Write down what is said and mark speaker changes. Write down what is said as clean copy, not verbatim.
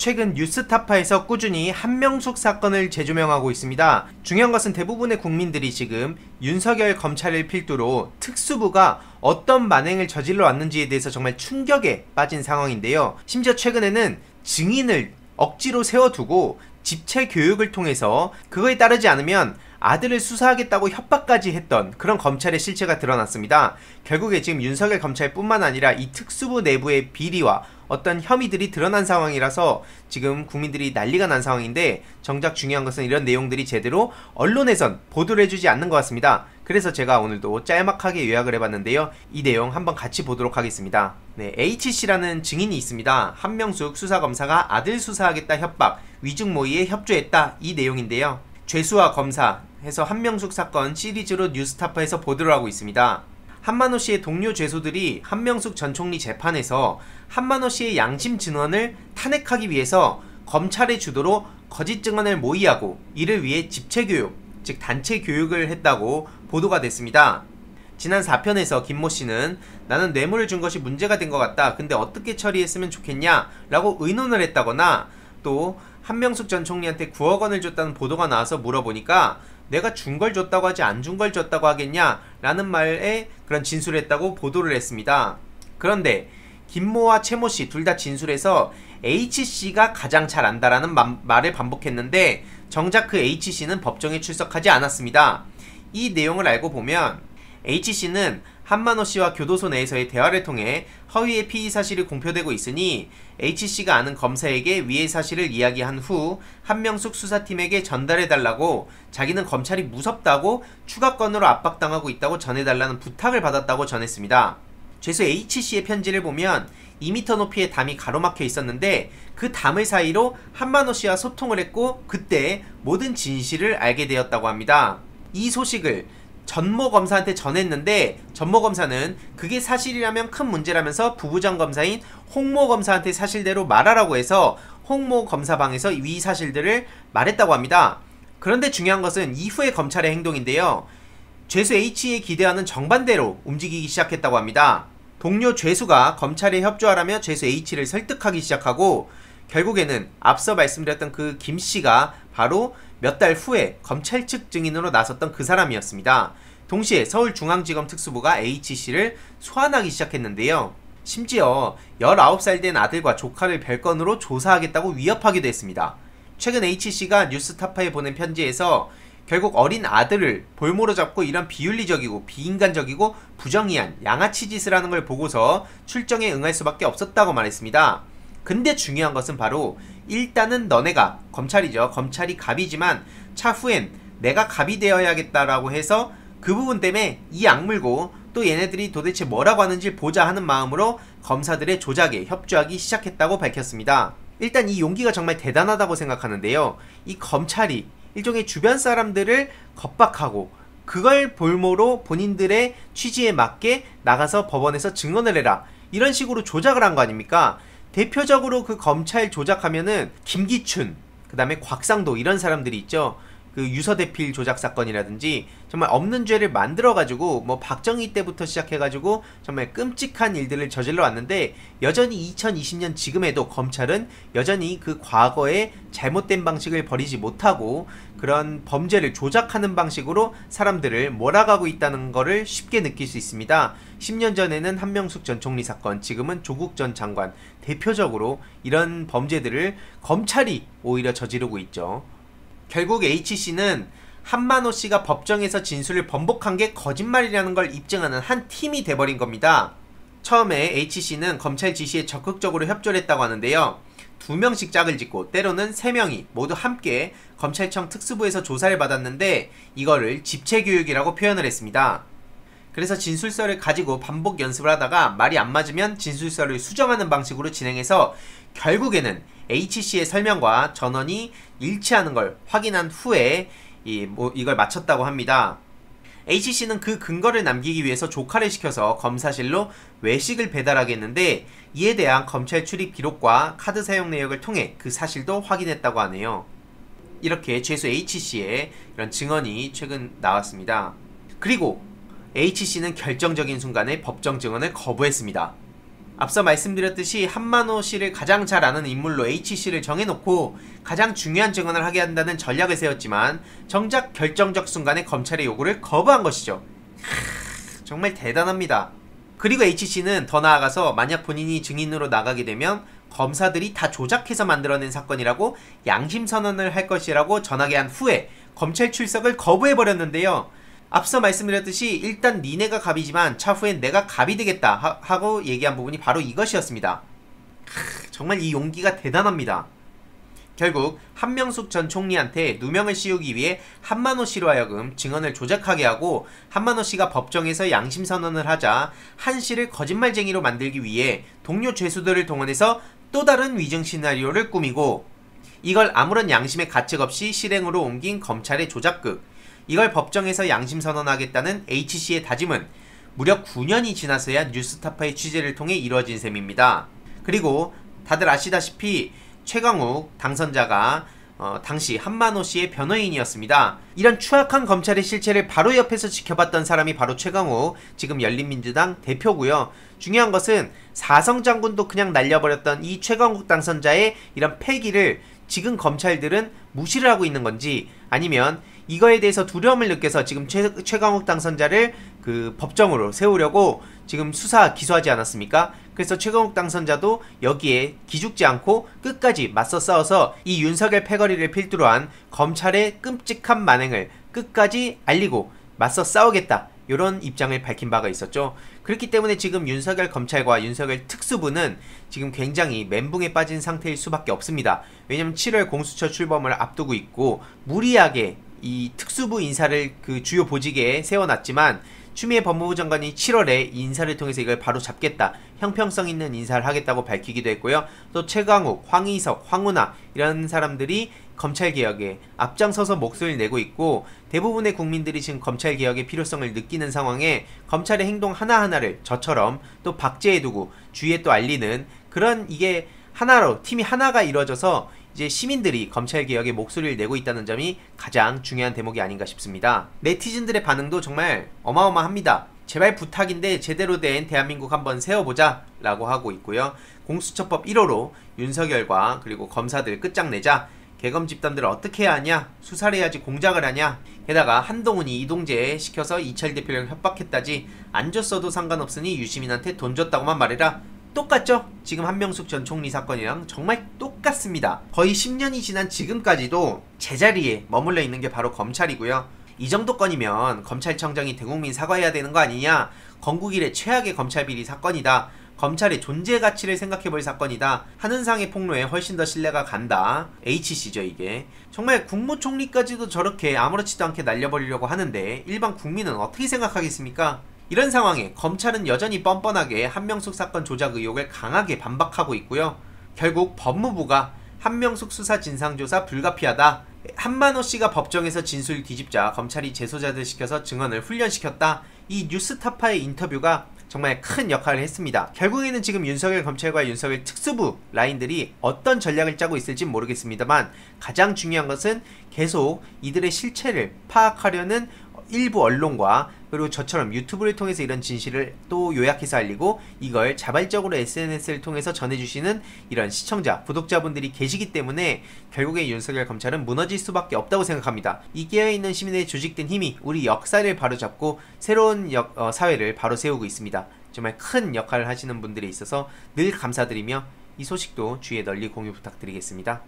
Speaker 1: 최근 뉴스타파에서 꾸준히 한명숙 사건을 재조명하고 있습니다. 중요한 것은 대부분의 국민들이 지금 윤석열 검찰을 필두로 특수부가 어떤 만행을 저질러 왔는지에 대해서 정말 충격에 빠진 상황인데요. 심지어 최근에는 증인을 억지로 세워두고 집체 교육을 통해서 그거에 따르지 않으면 아들을 수사하겠다고 협박까지 했던 그런 검찰의 실체가 드러났습니다. 결국에 지금 윤석열 검찰뿐만 아니라 이 특수부 내부의 비리와 어떤 혐의들이 드러난 상황이라서 지금 국민들이 난리가 난 상황인데, 정작 중요한 것은 이런 내용들이 제대로 언론에선 보도를 해주지 않는 것 같습니다. 그래서 제가 오늘도 짤막하게 요약을 해봤는데요. 이 내용 한번 같이 보도록 하겠습니다. 네, H씨라는 증인이 있습니다. 한명숙 수사검사가 아들 수사하겠다 협박, 위증모의에 협조했다, 이 내용인데요. 죄수와 검사 해서 한명숙 사건 시리즈로 뉴스타파에서 보도를 하고 있습니다. 한만호 씨의 동료 죄수들이 한명숙 전 총리 재판에서 한만호 씨의 양심 증언을 탄핵하기 위해서 검찰의 주도로 거짓 증언을 모의하고 이를 위해 집체 교육, 즉 단체 교육을 했다고 보도가 됐습니다. 지난 4편에서 김모 씨는 나는 뇌물을 준 것이 문제가 된 것 같다. 근데 어떻게 처리했으면 좋겠냐? 라고 의논을 했다거나, 또 한명숙 전 총리한테 9억 원을 줬다는 보도가 나와서 물어보니까 내가 준 걸 줬다고 하지 안 준 걸 줬다고 하겠냐? 라는 말에 그런 진술을 했다고 보도를 했습니다. 그런데 김모와 최모 씨 둘 다 진술해서 H씨가 가장 잘 안다라는 말을 반복했는데, 정작 그 H씨는 법정에 출석하지 않았습니다. 이 내용을 알고 보면 H씨는 한만호 씨와 교도소 내에서의 대화를 통해 허위의 피의 사실이 공표되고 있으니 H씨가 아는 검사에게 위의 사실을 이야기한 후 한명숙 수사팀에게 전달해달라고, 자기는 검찰이 무섭다고 추가 건으로 압박당하고 있다고 전해달라는 부탁을 받았다고 전했습니다. 죄수 H씨의 편지를 보면 2m 높이의 담이 가로막혀 있었는데 그 담을 사이로 한만호 씨와 소통을 했고 그때 모든 진실을 알게 되었다고 합니다. 이 소식을 전모 검사한테 전했는데 전모 검사는 그게 사실이라면 큰 문제라면서 부부장 검사인 홍모 검사한테 사실대로 말하라고 해서 홍모 검사방에서 위 사실들을 말했다고 합니다. 그런데 중요한 것은 이후의 검찰의 행동인데요. 죄수 H에 기대하는 정반대로 움직이기 시작했다고 합니다. 동료 죄수가 검찰에 협조하라며 죄수 H를 설득하기 시작하고, 결국에는 앞서 말씀드렸던 그 김씨가 바로 몇 달 후에 검찰 측 증인으로 나섰던 그 사람이었습니다. 동시에 서울중앙지검 특수부가 H씨를 소환하기 시작했는데요. 심지어 19살 된 아들과 조카를 별건으로 조사하겠다고 위협하기도 했습니다. 최근 H씨가 뉴스타파에 보낸 편지에서 결국 어린 아들을 볼모로 잡고 이런 비윤리적이고 비인간적이고 부정의한 양아치 짓을 하는 걸 보고서 출정에 응할 수밖에 없었다고 말했습니다. 근데 중요한 것은 바로 일단은 너네가, 검찰이죠, 검찰이 갑이지만 차후엔 내가 갑이 되어야겠다라고 해서 그 부분 때문에 이 악물고 또 얘네들이 도대체 뭐라고 하는지 보자 하는 마음으로 검사들의 조작에 협조하기 시작했다고 밝혔습니다. 일단 이 용기가 정말 대단하다고 생각하는데요. 이 검찰이 일종의 주변 사람들을 겁박하고 그걸 볼모로 본인들의 취지에 맞게 나가서 법원에서 증언을 해라, 이런 식으로 조작을 한 거 아닙니까? 대표적으로 그 검찰 조작하면은 김기춘, 그 다음에 곽상도, 이런 사람들이 있죠. 그 유서대필 조작 사건이라든지 정말 없는 죄를 만들어가지고 뭐 박정희 때부터 시작해가지고 정말 끔찍한 일들을 저질러 왔는데, 여전히 2020년 지금에도 검찰은 여전히 그 과거의 잘못된 방식을 버리지 못하고 그런 범죄를 조작하는 방식으로 사람들을 몰아가고 있다는 거를 쉽게 느낄 수 있습니다. 10년 전에는 한명숙 전 총리 사건, 지금은 조국 전 장관, 대표적으로 이런 범죄들을 검찰이 오히려 저지르고 있죠. 결국 H씨는 한만호 씨가 법정에서 진술을 번복한 게 거짓말이라는 걸 입증하는 한 팀이 돼버린 겁니다. 처음에 H씨는 검찰 지시에 적극적으로 협조를 했다고 하는데요. 2명씩 짝을 짓고 때로는 3명이 모두 함께 검찰청 특수부에서 조사를 받았는데 이거를 집체교육이라고 표현을 했습니다. 그래서 진술서를 가지고 반복 연습을 하다가 말이 안 맞으면 진술서를 수정하는 방식으로 진행해서 결국에는 H씨의 설명과 전원이 일치하는 걸 확인한 후에 이걸 마쳤다고 합니다. H씨는 그 근거를 남기기 위해서 조카를 시켜서 검사실로 외식을 배달하게 했는데, 이에 대한 검찰 출입 기록과 카드 사용 내역을 통해 그 사실도 확인했다고 하네요. 이렇게 죄수 H씨의 이런 증언이 최근 나왔습니다. 그리고 H씨는 결정적인 순간에 법정 증언을 거부했습니다. 앞서 말씀드렸듯이 한만호 씨를 가장 잘 아는 인물로 H씨를 정해놓고 가장 중요한 증언을 하게 한다는 전략을 세웠지만 정작 결정적 순간에 검찰의 요구를 거부한 것이죠. 정말 대단합니다. 그리고 H씨는 더 나아가서 만약 본인이 증인으로 나가게 되면 검사들이 다 조작해서 만들어낸 사건이라고 양심선언을 할 것이라고 전하게 한 후에 검찰 출석을 거부해버렸는데요. 앞서 말씀드렸듯이 일단 니네가 갑이지만 차후엔 내가 갑이 되겠다 하고 얘기한 부분이 바로 이것이었습니다. 정말 이 용기가 대단합니다. 결국 한명숙 전 총리한테 누명을 씌우기 위해 한만호 씨로 하여금 증언을 조작하게 하고 한만호 씨가 법정에서 양심선언을 하자 한 씨를 거짓말쟁이로 만들기 위해 동료 죄수들을 동원해서 또 다른 위증 시나리오를 꾸미고 이걸 아무런 양심의 가책 없이 실행으로 옮긴 검찰의 조작극, 이걸 법정에서 양심선언하겠다는 H씨의 다짐은 무려 9년이 지나서야 뉴스타파의 취재를 통해 이루어진 셈입니다. 그리고 다들 아시다시피 최강욱 당선자가 당시 한만호 씨의 변호인이었습니다. 이런 추악한 검찰의 실체를 바로 옆에서 지켜봤던 사람이 바로 최강욱, 지금 열린민주당 대표고요. 중요한 것은 사성장군도 그냥 날려버렸던 이 최강욱 당선자의 이런 패기를 지금 검찰들은 무시를 하고 있는 건지, 아니면 이거에 대해서 두려움을 느껴서 지금 최강욱 당선자를 그 법정으로 세우려고 지금 수사 기소하지 않았습니까? 그래서 최강욱 당선자도 여기에 기죽지 않고 끝까지 맞서 싸워서 이 윤석열 패거리를 필두로 한 검찰의 끔찍한 만행을 끝까지 알리고 맞서 싸우겠다, 이런 입장을 밝힌 바가 있었죠. 그렇기 때문에 지금 윤석열 검찰과 윤석열 특수부는 지금 굉장히 멘붕에 빠진 상태일 수밖에 없습니다. 왜냐면 7월 공수처 출범을 앞두고 있고 무리하게 이 특수부 인사를 그 주요 보직에 세워놨지만 추미애 법무부 장관이 7월에 인사를 통해서 이걸 바로 잡겠다, 형평성 있는 인사를 하겠다고 밝히기도 했고요. 또 최강욱, 황희석, 황운하 이런 사람들이 검찰개혁에 앞장서서 목소리를 내고 있고 대부분의 국민들이 지금 검찰개혁의 필요성을 느끼는 상황에 검찰의 행동 하나하나를 저처럼 또 박제해 두고 주위에 또 알리는 그런, 이게 하나로 팀이 하나가 이루어져서 이제 시민들이 검찰개혁에 목소리를 내고 있다는 점이 가장 중요한 대목이 아닌가 싶습니다. 네티즌들의 반응도 정말 어마어마합니다. 제발 부탁인데 제대로 된 대한민국 한번 세워보자 라고 하고 있고요. 공수처법 1호로 윤석열과 그리고 검사들 끝장내자, 개검 집단들을 어떻게 해야 하냐, 수사를 해야지 공작을 하냐, 게다가 한동훈이 이동재 시켜서 이철 대표를 협박했다지, 안 줬어도 상관없으니 유시민한테 돈 줬다고만 말해라. 똑같죠? 지금 한명숙 전 총리 사건이랑 정말 똑같습니다. 거의 10년이 지난 지금까지도 제자리에 머물러 있는 게 바로 검찰이고요. 이 정도 건이면 검찰청장이 대국민 사과해야 되는 거 아니냐, 건국 이래 최악의 검찰비리 사건이다, 검찰의 존재 가치를 생각해볼 사건이다 하는 상의 폭로에 훨씬 더 신뢰가 간다. H씨죠 이게. 정말 국무총리까지도 저렇게 아무렇지도 않게 날려버리려고 하는데 일반 국민은 어떻게 생각하겠습니까? 이런 상황에 검찰은 여전히 뻔뻔하게 한명숙 사건 조작 의혹을 강하게 반박하고 있고요. 결국 법무부가 한명숙 수사 진상조사 불가피하다, 한만호 씨가 법정에서 진술 뒤집자 검찰이 재소자들 시켜서 증언을 훈련시켰다, 이 뉴스타파의 인터뷰가 정말 큰 역할을 했습니다. 결국에는 지금 윤석열 검찰과 윤석열 특수부 라인들이 어떤 전략을 짜고 있을지 모르겠습니다만 가장 중요한 것은 계속 이들의 실체를 파악하려는 일부 언론과 그리고 저처럼 유튜브를 통해서 이런 진실을 또 요약해서 알리고 이걸 자발적으로 SNS를 통해서 전해주시는 이런 시청자, 구독자분들이 계시기 때문에 결국에 윤석열 검찰은 무너질 수밖에 없다고 생각합니다. 이 깨어있는 시민의 조직된 힘이 우리 역사를 바로잡고 새로운 사회를 바로 세우고 있습니다. 정말 큰 역할을 하시는 분들에 있어서 늘 감사드리며 이 소식도 주위에 널리 공유 부탁드리겠습니다.